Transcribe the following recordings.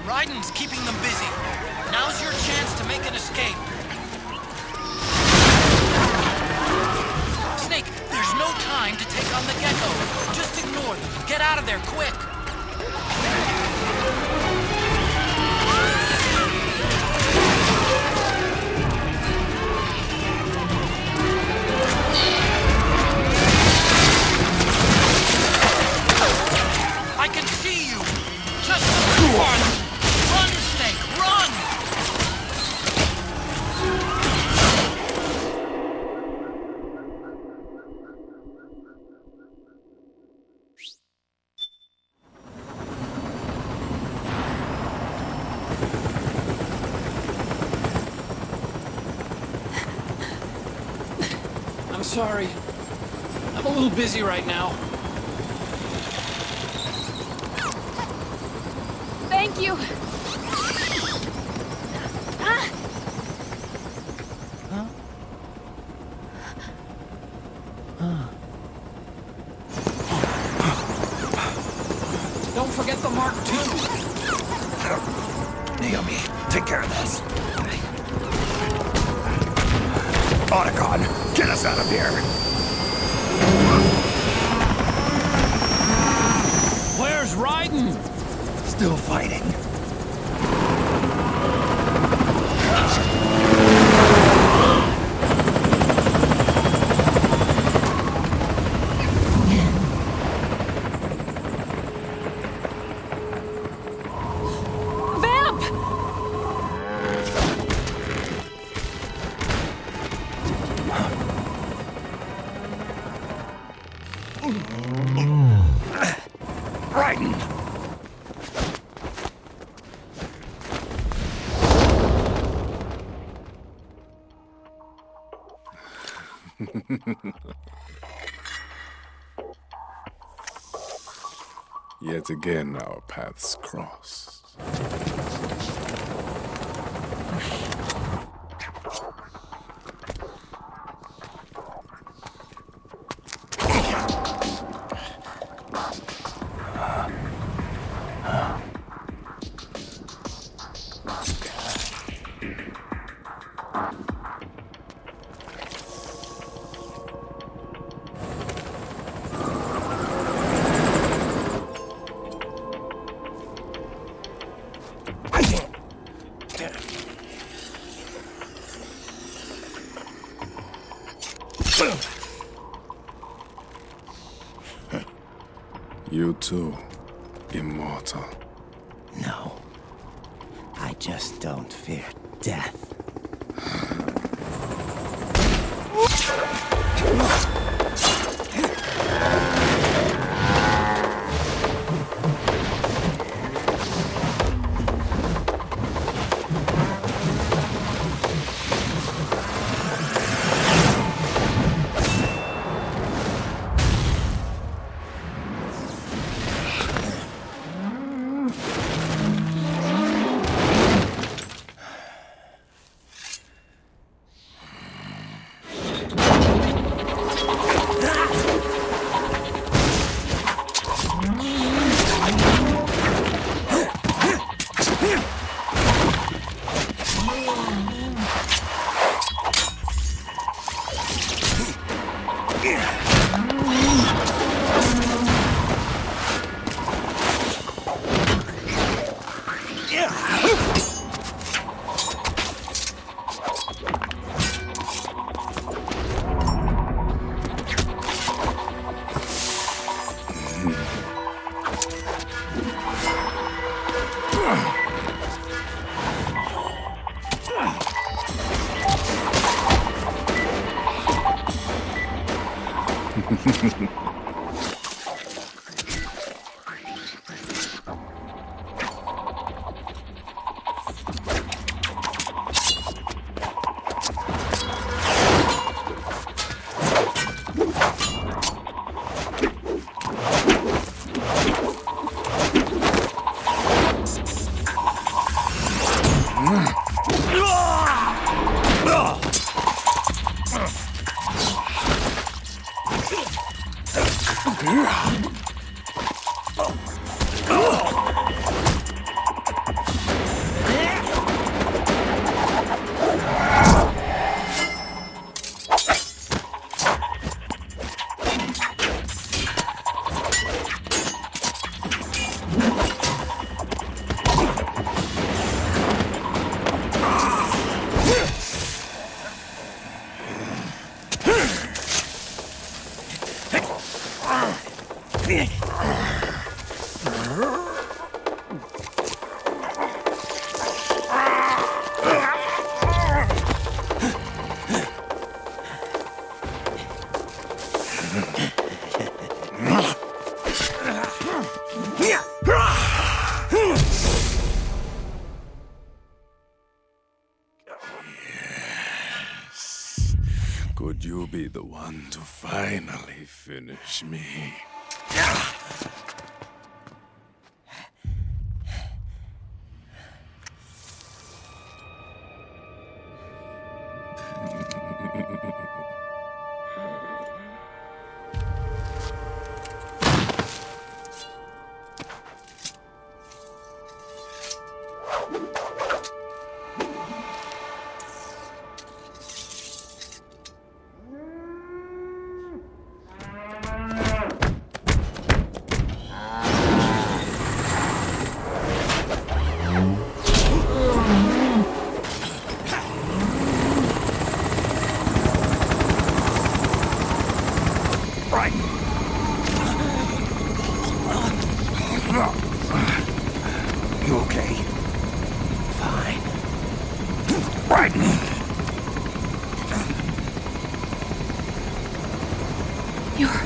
Raiden's keeping them busy. Now's your chance to make an escape. Snake, there's no time to take on the Gecko. Just ignore them and get out of there quick. I can see you! Just run! Run, Snake, run! I'm sorry. I'm a little busy right now. Thank you. Don't forget the Mark II. Naomi, take care of this. Otacon, get us out of here. Where's Raiden? Still fighting. Vamp! Raiden! Yet again our paths cross. You too, immortal. No. I just don't fear death. Would you be the one to finally finish me? You okay? Fine. Raiden! You're...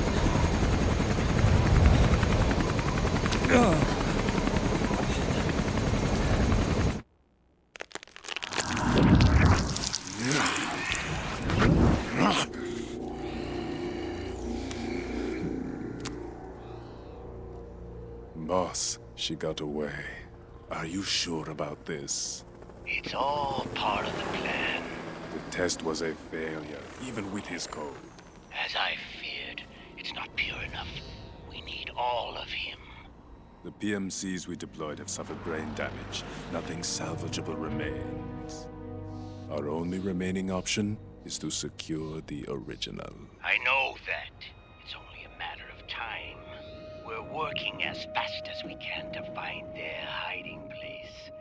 Boss, she got away. Are you sure about this? It's all part of the plan. The test was a failure, even with his code. As I feared, it's not pure enough. We need all of him. The PMCs we deployed have suffered brain damage. Nothing salvageable remains. Our only remaining option is to secure the original. I know that. It's only a matter of time. We're working as fast as we can to find their hiding place.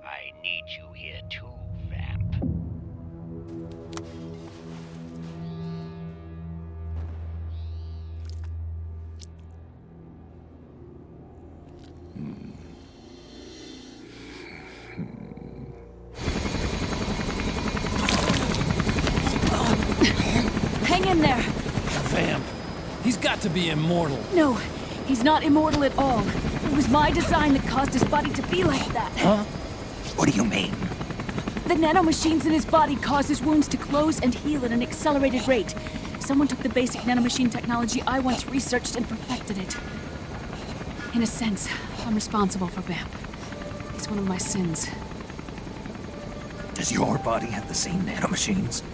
I need you here too, Vamp. Hang in there! Vamp. He's got to be immortal. No, he's not immortal at all. It was my design that caused his body to be like that. Huh? What do you mean? The nanomachines in his body cause his wounds to close and heal at an accelerated rate. Someone took the basic nanomachine technology I once researched and perfected it. In a sense, I'm responsible for Vamp. It's one of my sins. Does your body have the same nanomachines?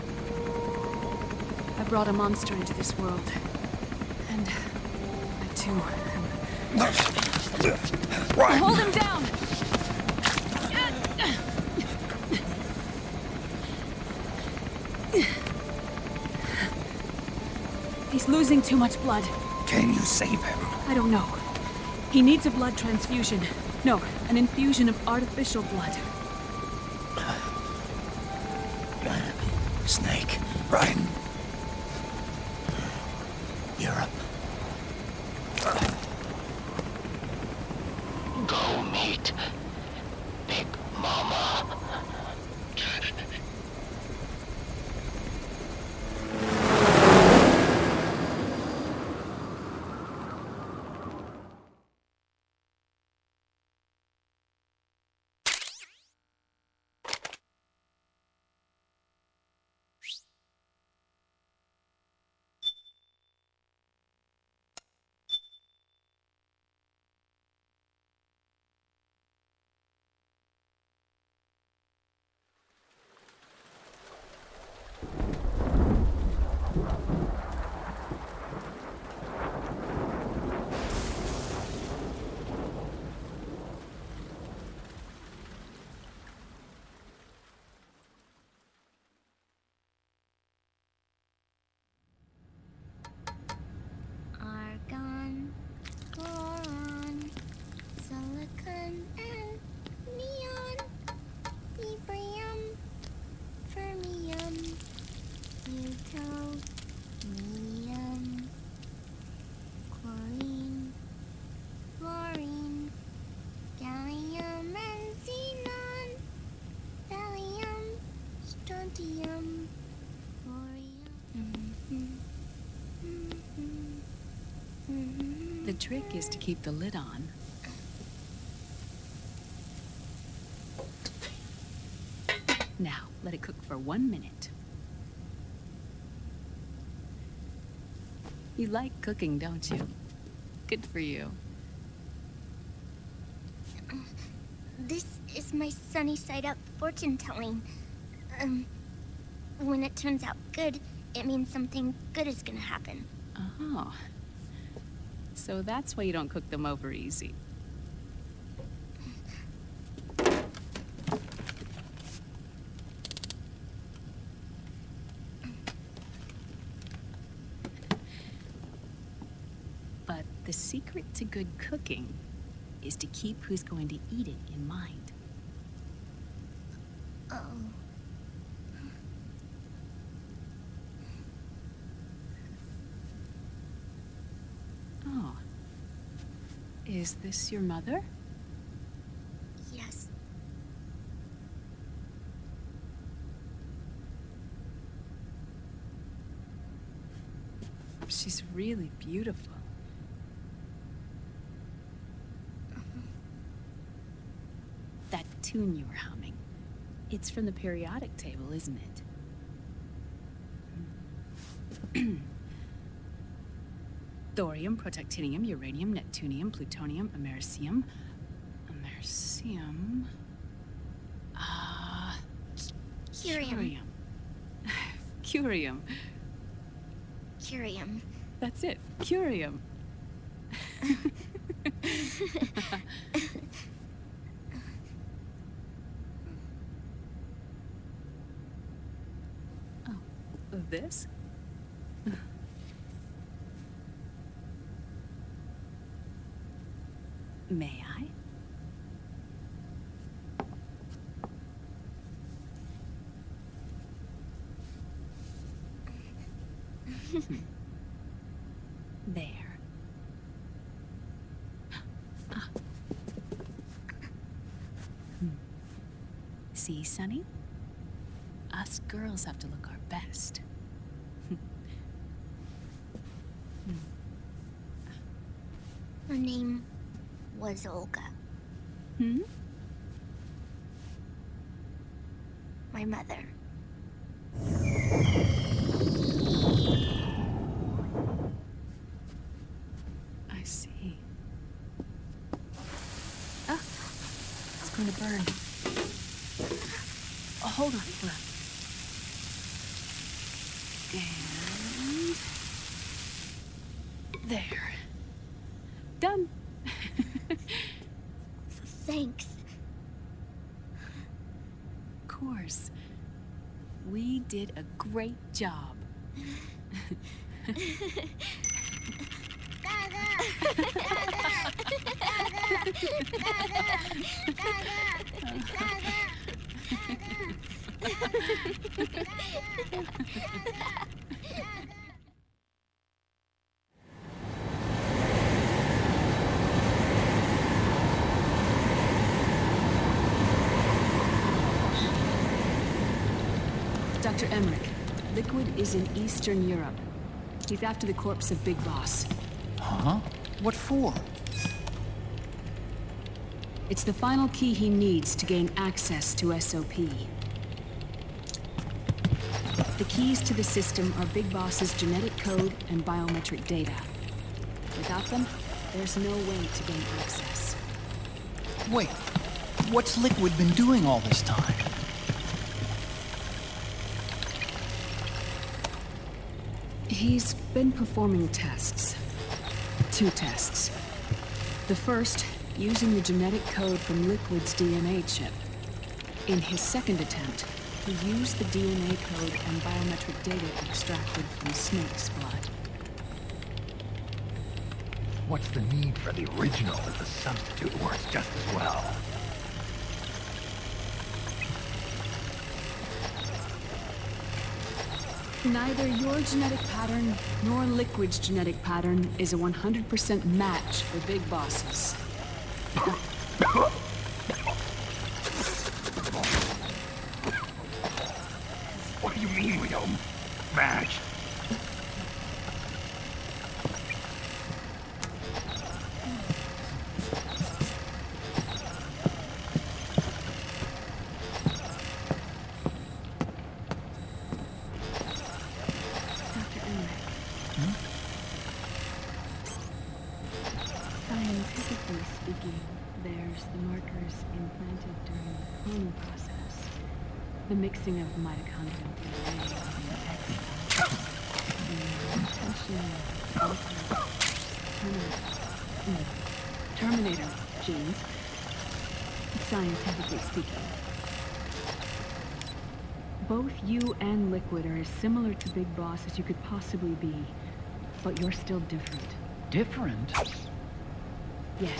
I brought a monster into this world. And I too am... Right. Hold him down! He's losing too much blood. Can you save him? I don't know. He needs a blood transfusion. No, an infusion of artificial blood. Snake. Raiden. Europe. Go meet Big Mama. Argon, boron, silicon, and neon, librium, fermium, plutonium, chlorine, fluorine, gallium, and xenon, thallium, strontium, thorium. The trick is to keep the lid on. Now, let it cook for 1 minute. You like cooking, don't you? Good for you. This is my sunny side up fortune telling. When it turns out good, it means something good is gonna happen. Oh. So that's why you don't cook them over easy. But the secret to good cooking is to keep who's going to eat it in mind. Oh. Oh. Is this your mother? Yes. She's really beautiful. That tune you were humming, it's from the periodic table, isn't it? Thorium, protactinium, uranium, neptunium, plutonium, americium. Americium. Curium. Curium. Curium. That's it. Curium. Oh, this? May I? There. Ah. See, Sonny? Us girls have to look our best. Her name was Olga. Hmm? My mother. I see. Ah! It's going to burn. Oh, hold on, hold on. And... there. Done. Thanks. Of course. We did a great job. Dr. Emmerich, Liquid is in Eastern Europe. He's after the corpse of Big Boss. Huh? What for? It's the final key he needs to gain access to SOP. The keys to the system are Big Boss's genetic code and biometric data. Without them, there's no way to gain access. Wait, what's Liquid been doing all this time? He's been performing tests. 2 tests. The first, using the genetic code from Liquid's DNA chip. In his second attempt, he used the DNA code and biometric data extracted from Snake's blood. What's the need for the original if the substitute works just as well? Neither your genetic pattern nor Liquid's genetic pattern is a 100% match for Big Bosses. What do you mean we don't match? clonal process. The mixing of mitochondrial DNA with the Terminator genes, scientifically speaking. Both you and Liquid are as similar to Big Boss as you could possibly be, but you're still different. Different? Yes.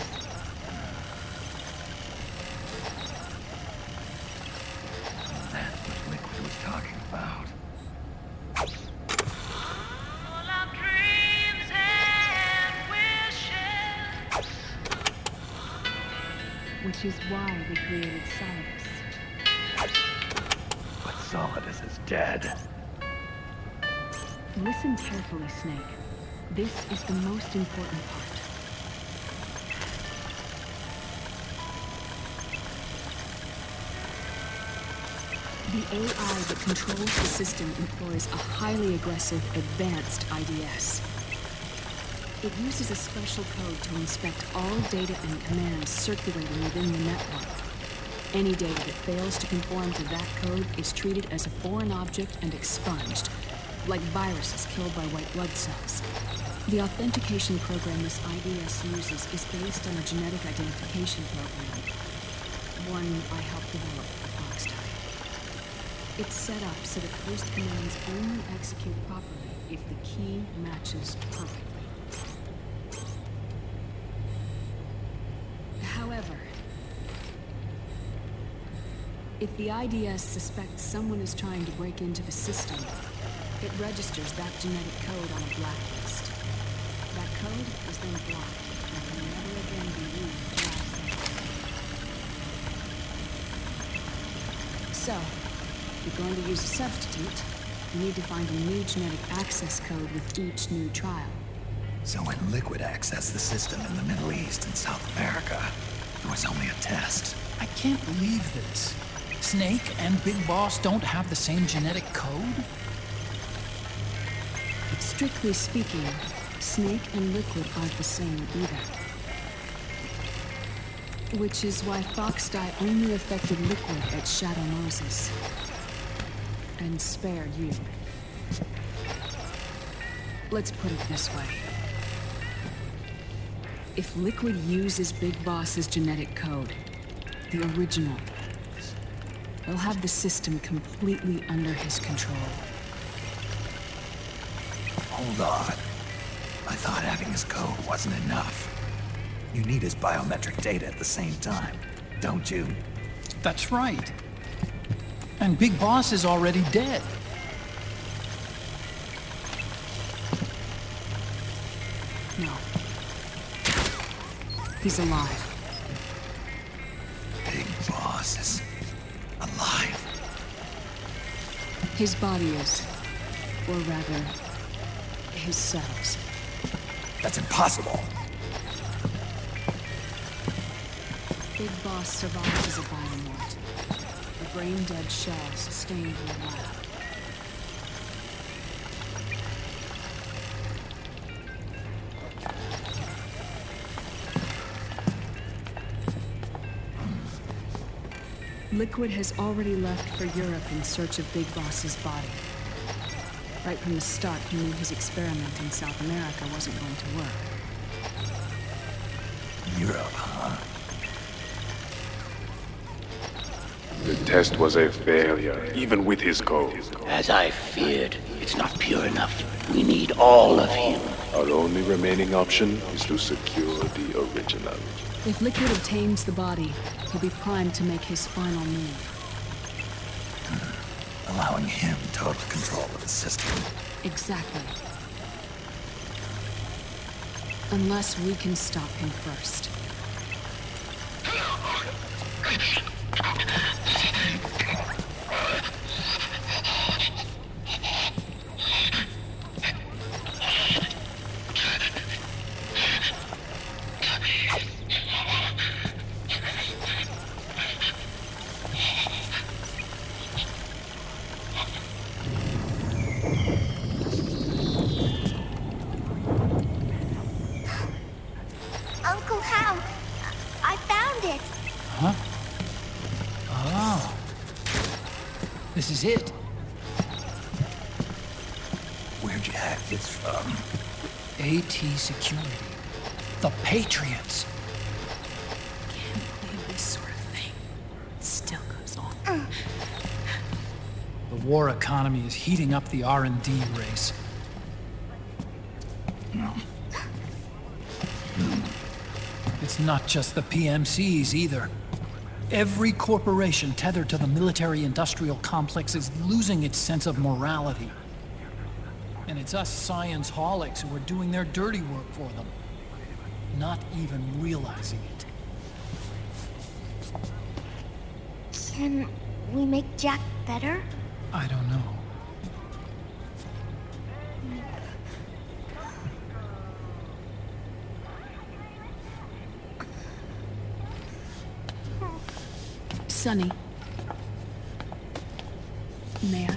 That's what Liquid was talking about. Which is why we created Solidus. But Solidus is dead. Listen carefully, Snake. This is the most important part. The AI that controls the system employs a highly aggressive, advanced IDS. It uses a special code to inspect all data and commands circulating within the network. Any data that fails to conform to that code is treated as a foreign object and expunged, like viruses killed by white blood cells. The authentication program this IDS uses is based on a genetic identification program, one I helped develop for Foxdie. It's set up so that host commands only execute properly if the key matches perfectly. However, if the IDS suspects someone is trying to break into the system, it registers that genetic code on a blacklist. That code is then blocked and can never again be used to access. So, if you're going to use a substitute, you need to find a new genetic access code with each new trial. So when Liquid accessed the system in the Middle East and South America, it was only a test. I can't believe this. Snake and Big Boss don't have the same genetic code? Strictly speaking, Snake and Liquid aren't the same either. Which is why Foxdie only affected Liquid at Shadow Moses. And spared you. Let's put it this way. If Liquid uses Big Boss's genetic code, the original, he'll have the system completely under his control. Hold on. I thought having his code wasn't enough. You need his biometric data at the same time, don't you? That's right. And Big Boss is already dead. No. He's alive. Big Boss is alive. His body is, or rather, his cells. That's impossible. Big Boss survives as a biomort. A brain-dead shell sustained in the lab. Liquid has already left for Europe in search of Big Boss's body. Right from the start, he knew his experiment in South America wasn't going to work. Europe, huh? The test was a failure, even with his code. As I feared, it's not pure enough. We need all of him. Our only remaining option is to secure the original. If Liquid obtains the body, he'll be primed to make his final move. Allowing him total control of the system. Exactly. Unless we can stop him first. Uncle Hal, This is it. Where'd you have this from? AT Security. The Patriots. Can't believe this sort of thing still goes on. The war economy is heating up the R&D race. It's not just the PMCs either. Every corporation tethered to the military-industrial complex is losing its sense of morality. And it's us science-holics who are doing their dirty work for them, not even realizing it. Can we make Jack better? I don't know. Sonny. May I?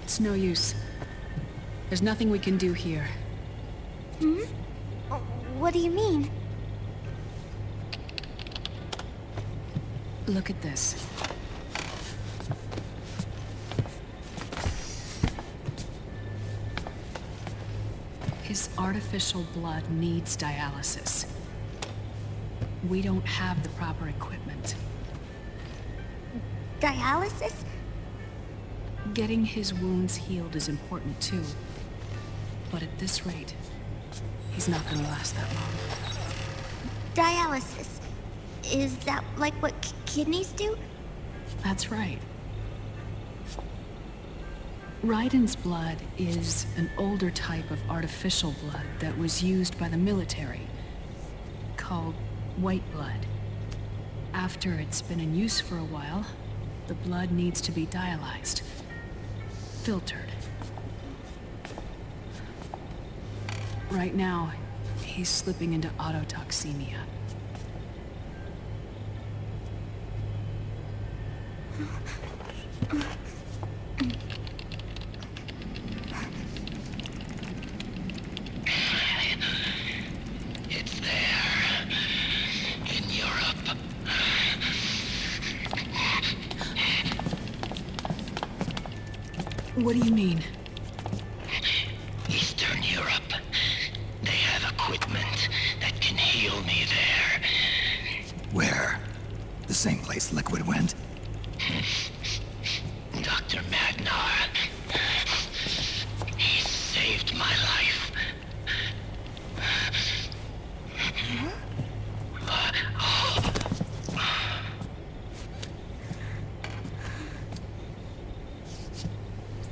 It's no use. There's nothing we can do here. Hmm? What do you mean? Look at this. His artificial blood needs dialysis. We don't have the proper equipment. Dialysis? Getting his wounds healed is important too. But at this rate, he's not gonna last that long. Dialysis. Is that like what kidneys do? That's right. Raiden's blood is an older type of artificial blood that was used by the military, called white blood. After it's been in use for a while, the blood needs to be dialyzed, filtered. Right now, he's slipping into autotoxemia. It's there. In Europe. What do you mean? Eastern Europe. They have equipment that can heal me there. Where? The same place Liquid went? Dr. Magnar. He saved my life.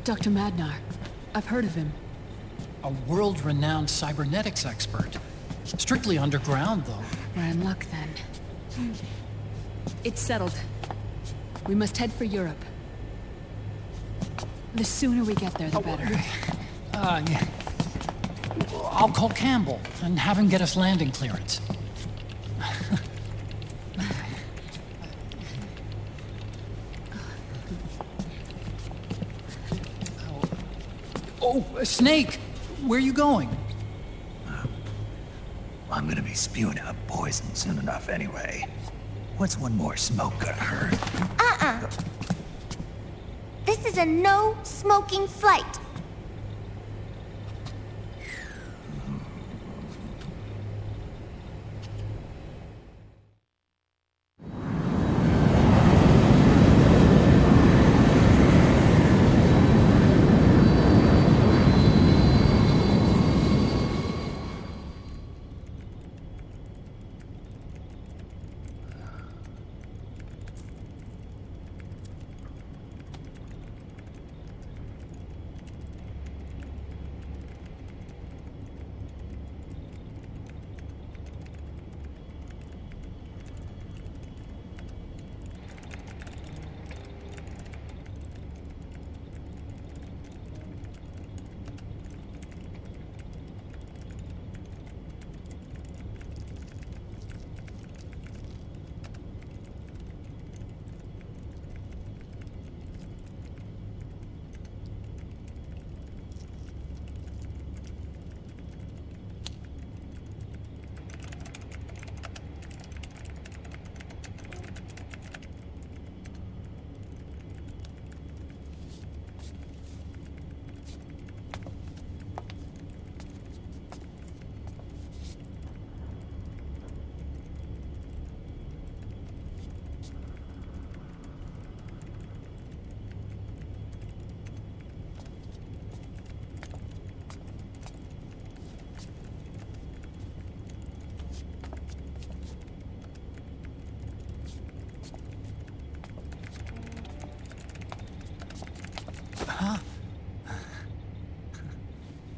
Dr. Madnar. I've heard of him. A world-renowned cybernetics expert. Strictly underground, though. We're in luck then. It's settled. We must head for Europe. The sooner we get there, the better. Yeah. I'll call Campbell and have him get us landing clearance. Oh, Snake! Where are you going? I'm gonna be spewing out poison soon enough anyway. What's one more smoke gonna hurt? This is a no smoking flight.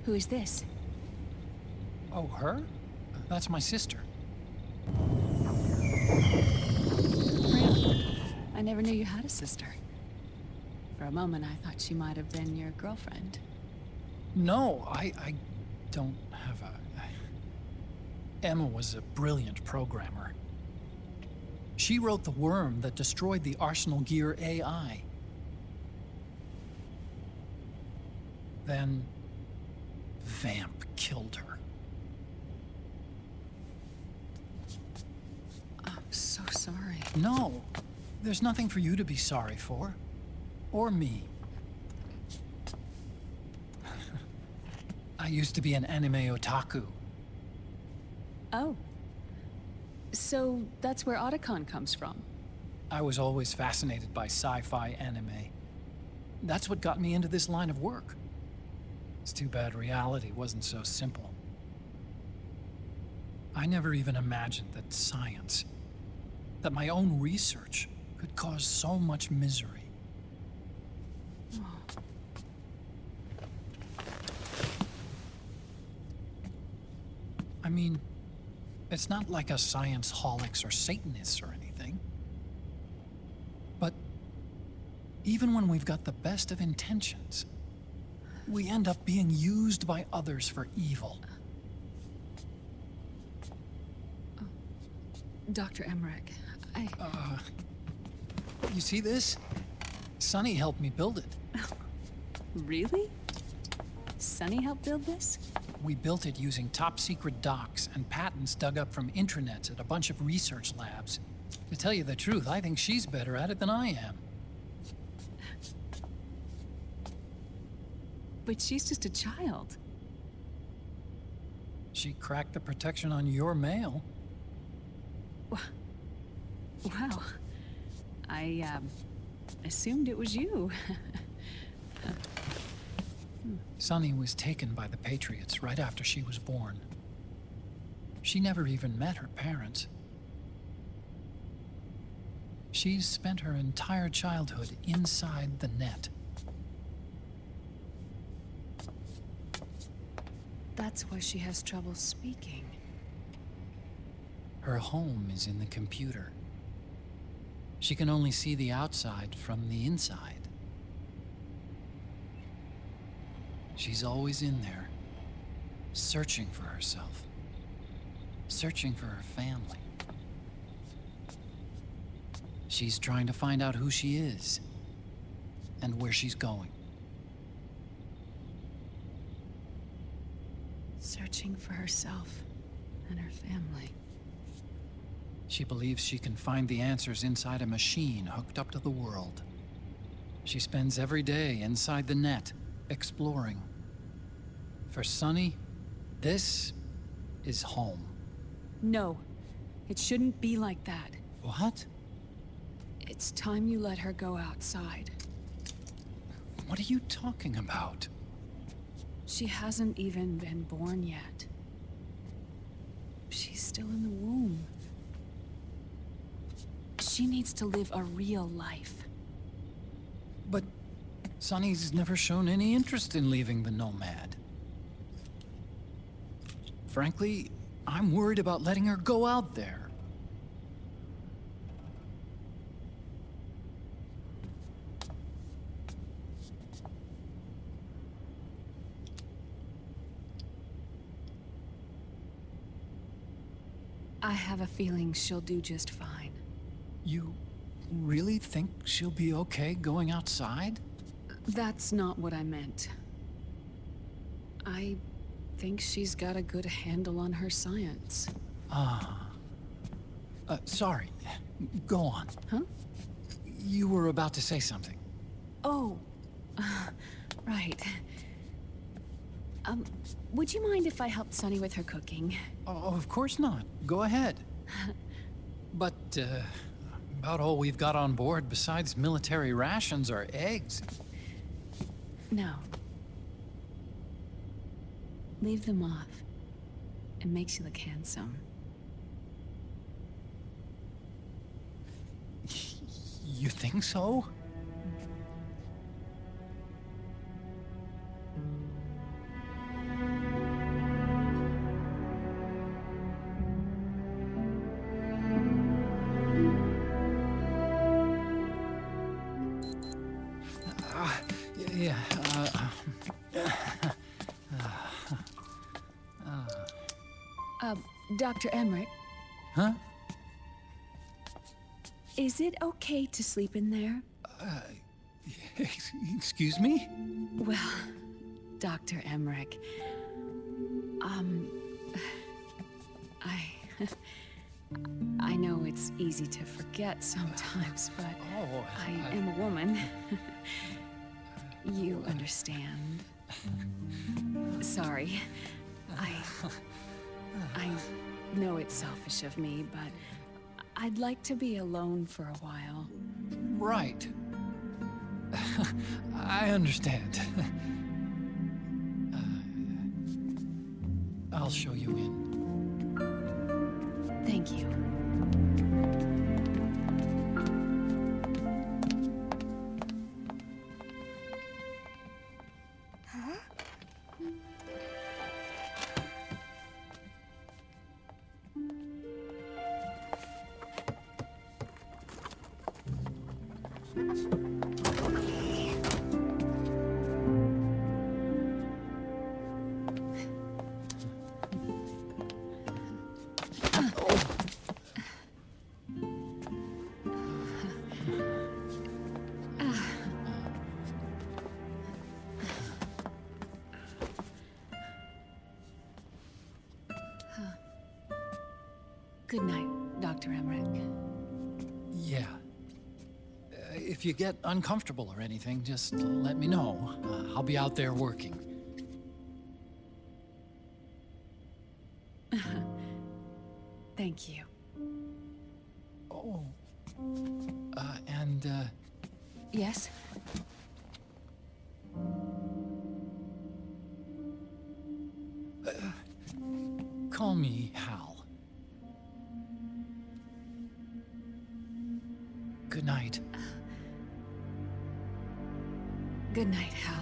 Who is this? Oh, her? That's my sister. Really? I never knew you had a sister. For a moment, I thought she might have been your girlfriend. No, I don't have a... Emma was a brilliant programmer. She wrote the worm that destroyed the Arsenal Gear AI. Then... Vamp killed her. I'm so sorry. No, there's nothing for you to be sorry for. Or me. I used to be an anime otaku. Oh. So that's where Otacon comes from. I was always fascinated by sci-fi anime. That's what got me into this line of work. It's too bad reality wasn't so simple. I never even imagined that science, that my own research, could cause so much misery. I mean, it's not like us science holics or Satanists or anything. But even when we've got the best of intentions, we end up being used by others for evil. Dr. Emmerich, You see this? Sonny helped me build it. Really? Sonny helped build this? We built it using top-secret docs and patents dug up from intranets at a bunch of research labs. To tell you the truth, I think she's better at it than I am. But she's just a child. She cracked the protection on your mail. Wow. I, assumed it was you. Sunny was taken by the Patriots right after she was born. She never even met her parents. She's spent her entire childhood inside the net. That's why she has trouble speaking. Her home is in the computer. She can only see the outside from the inside. She's always in there, searching for herself, searching for her family. She's trying to find out who she is and where she's going. Searching for herself and her family. She believes she can find the answers inside a machine hooked up to the world. She spends every day inside the net, exploring. For Sunny, this is home. No, it shouldn't be like that. What? It's time you let her go outside. What are you talking about? She hasn't even been born yet. She's still in the womb. She needs to live a real life. But Sunny's never shown any interest in leaving the Nomad. Frankly, I'm worried about letting her go out there. I have a feeling she'll do just fine. You really think she'll be okay going outside? That's not what I meant. I think she's got a good handle on her science. Sorry. Go on. Huh? You were about to say something. Oh, right. Would you mind if I helped Sunny with her cooking? Oh, of course not. Go ahead. But, about all we've got on board besides military rations are eggs. No. Leave them off. It makes you look handsome. You think so? Dr. Emmerich, Huh? is it okay to sleep in there? Excuse me? Well, Dr. Emmerich, I know it's easy to forget sometimes, but I am a woman. You understand. Sorry. I know it's selfish of me, but I'd like to be alone for a while. Right. I understand. I'll show you in. Thank you. Good night, Dr. Emmerich. Yeah. If you get uncomfortable or anything, just let me know. I'll be out there working. Thank you. Oh. And, Yes? call me Hal. Good night. Good night, Hal.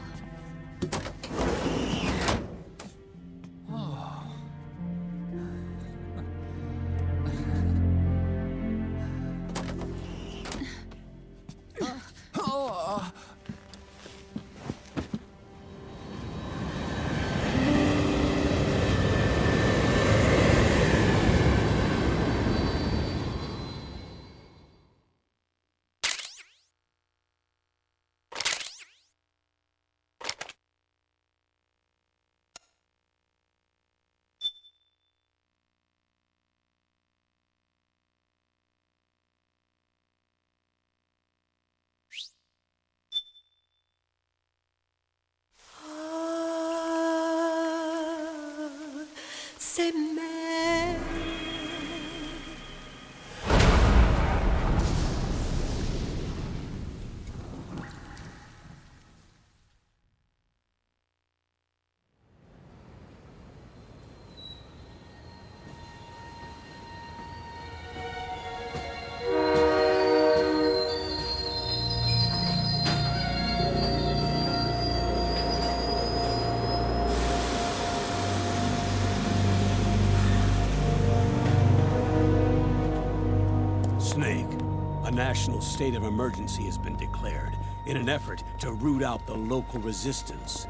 C'est mère. Snake, a national state of emergency has been declared in an effort to root out the local resistance.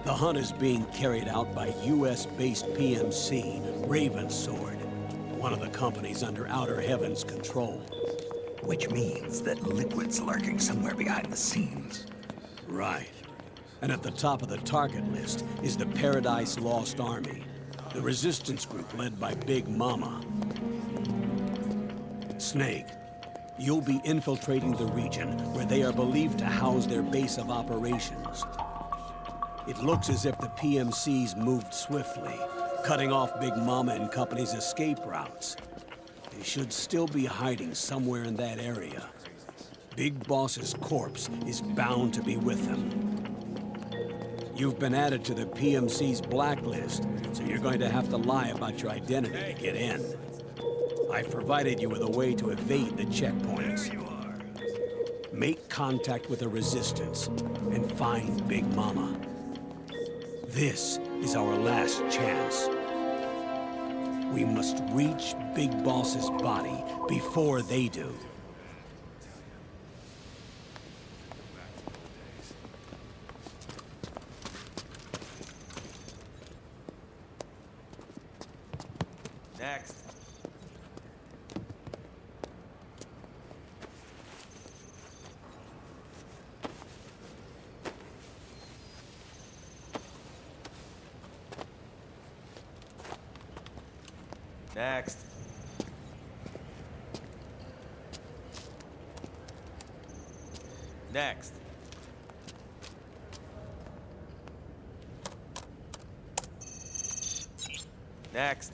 The hunt is being carried out by US-based PMC, Ravensword, one of the companies under Outer Heaven's control. Which means that Liquid's lurking somewhere behind the scenes. Right. And at the top of the target list is the Paradise Lost Army, the resistance group led by Big Mama. Snake, you'll be infiltrating the region where they are believed to house their base of operations. It looks as if the PMCs moved swiftly, cutting off Big Mama and company's escape routes. They should still be hiding somewhere in that area. Big Boss's corpse is bound to be with them. You've been added to the PMC's blacklist, so you're going to have to lie about your identity to get in. I've provided you with a way to evade the checkpoints. Make contact with the Resistance and find Big Mama. This is our last chance. We must reach Big Boss's body before they do. Next. Next. Next. Next.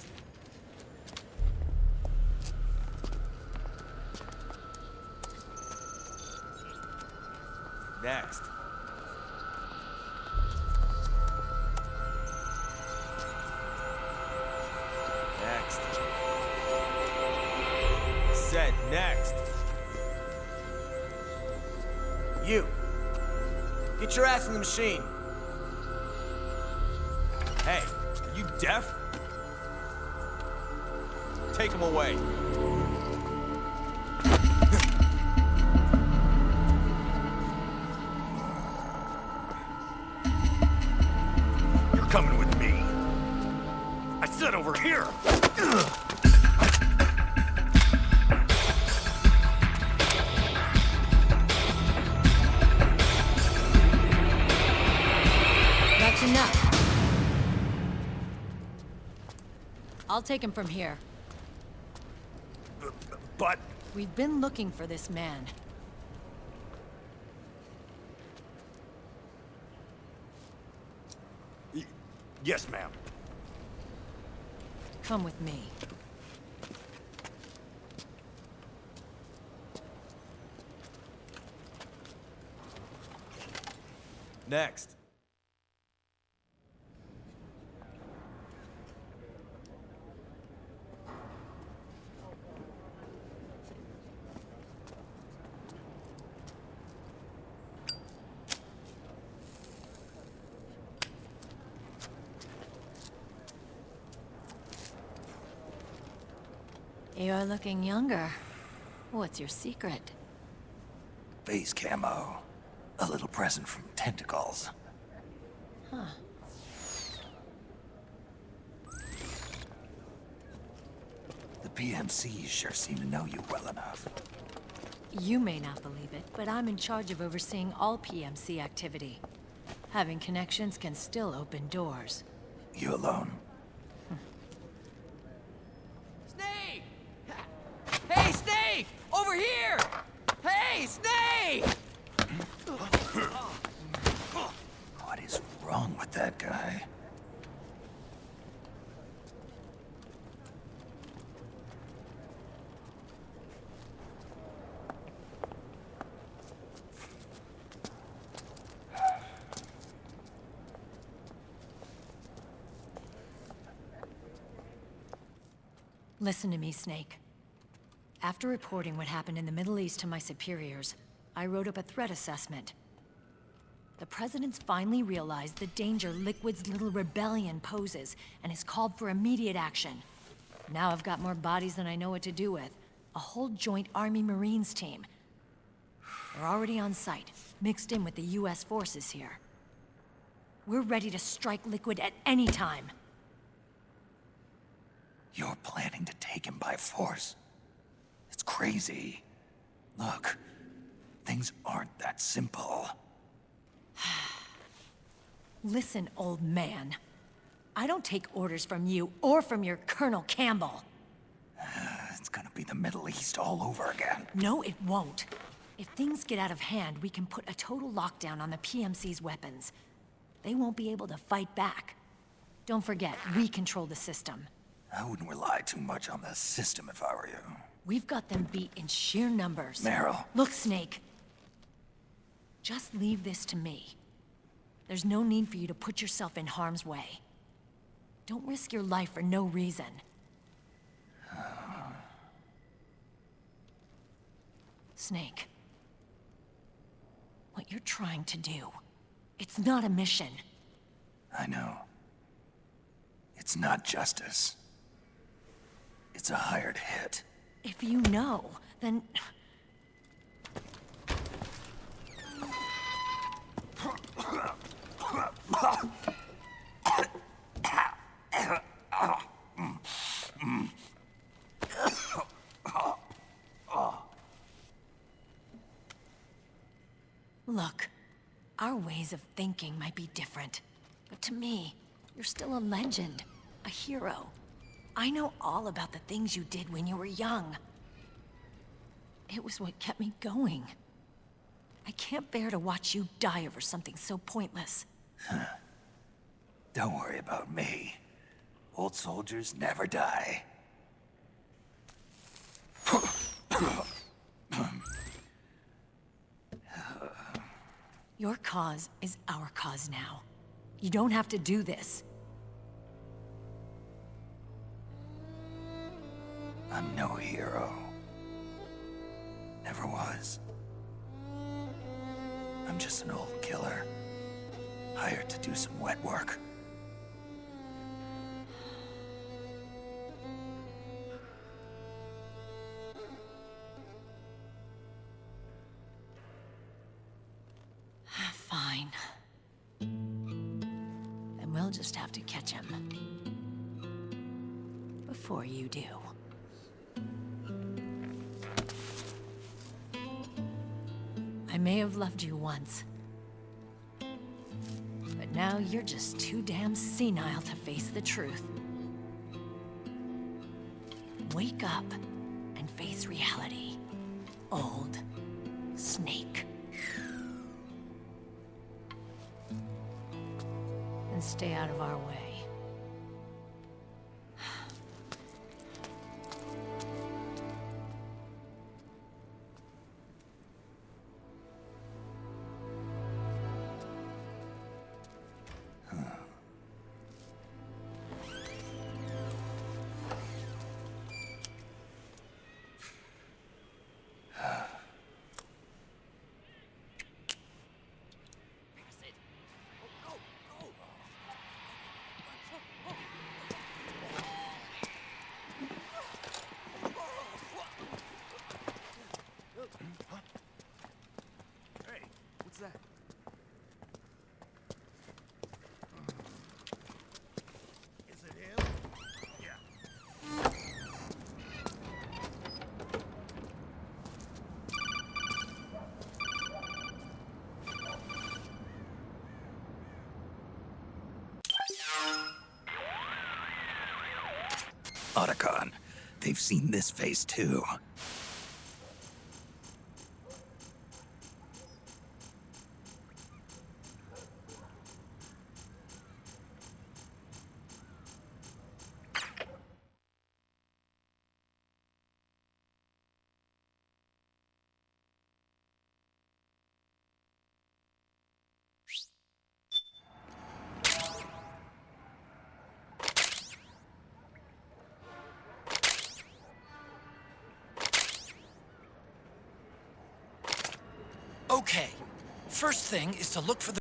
Next. Next. Said next. You. Get your ass in the machine. Hey, are you deaf? Take him away. You're coming with me. I said over here. That's enough. I'll take him from here. But... We've been looking for this man. Yes, ma'am. Come with me. Next. You're looking younger. What's your secret? Base camo. A little present from Tentacles. Huh. The PMCs sure seem to know you well enough. You may not believe it, but I'm in charge of overseeing all PMC activity. Having connections can still open doors. You alone? Snake! Hey, Snake! Over here! Hey, Snake! What is wrong with that guy? Listen to me, Snake. After reporting what happened in the Middle East to my superiors, I wrote up a threat assessment. The President's finally realized the danger Liquid's little rebellion poses and has called for immediate action. Now I've got more bodies than I know what to do with. A whole joint Army-Marines team. They're already on site, mixed in with the US forces here. We're ready to strike Liquid at any time. You're planning to take him by force? It's crazy. Look, things aren't that simple. Listen, old man. I don't take orders from you or from your Colonel Campbell. It's gonna be the Middle East all over again. No, it won't. If things get out of hand, we can put a total lockdown on the PMC's weapons. They won't be able to fight back. Don't forget, we control the system. I wouldn't rely too much on the system if I were you. We've got them beat in sheer numbers. Meryl. Look, Snake. Just leave this to me. There's no need for you to put yourself in harm's way. Don't risk your life for no reason. Snake. What you're trying to do, it's not a mission. I know. It's not justice. It's a hired hit. If you know, then... Our ways of thinking might be different, but to me, you're still a legend, a hero. I know all about the things you did when you were young. It was what kept me going. I can't bear to watch you die over something so pointless. Don't worry about me. Old soldiers never die. Your cause is our cause now. You don't have to do this. I'm no hero. Never was. I'm just an old killer, hired to do some wet work. Fine. Then we'll just have to catch him. Before you do. I may have loved you once. But now you're just too damn senile to face the truth. Wake up and face reality. Old Snake. And stay out of our way. Otacon, they've seen this face too. Okay. First thing is to look for the